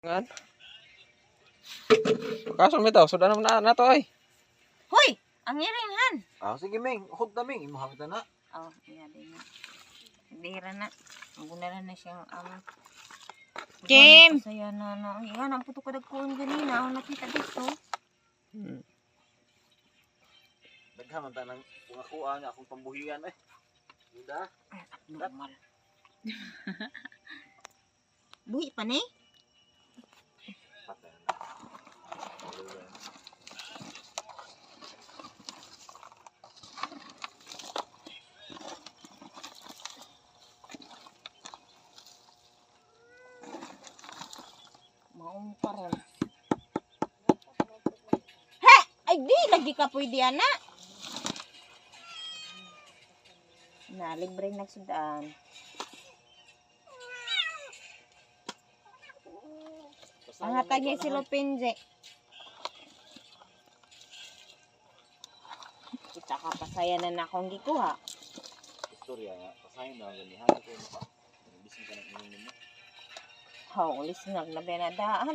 Ngan. Kaso may tao, sudah naman na to ay. Hoy! Ang irinhan! Sige Ming, hod na Ming, imuhang ito na. Iya din na. Dira na. Magunaran na siyang Kim! Saya na. Yan, ang puto kadagkuhan ganina. Ang nakita dito. Naghaman ta ng pungakuha nga akong pambuhian eh. Duda. Normal. Buhi pa ni? Patay na. Maong pa ron. He! Ay di! Lagi ka pwede ana. Na, libre nagsudaan. Ang hatag niya si Lopinze. Kita ka pasaya na akong gikuha. Istorya nga, pasahin na ang ganihan ko pa. Bising ka ng inom mo. Ulis nag na benadahan.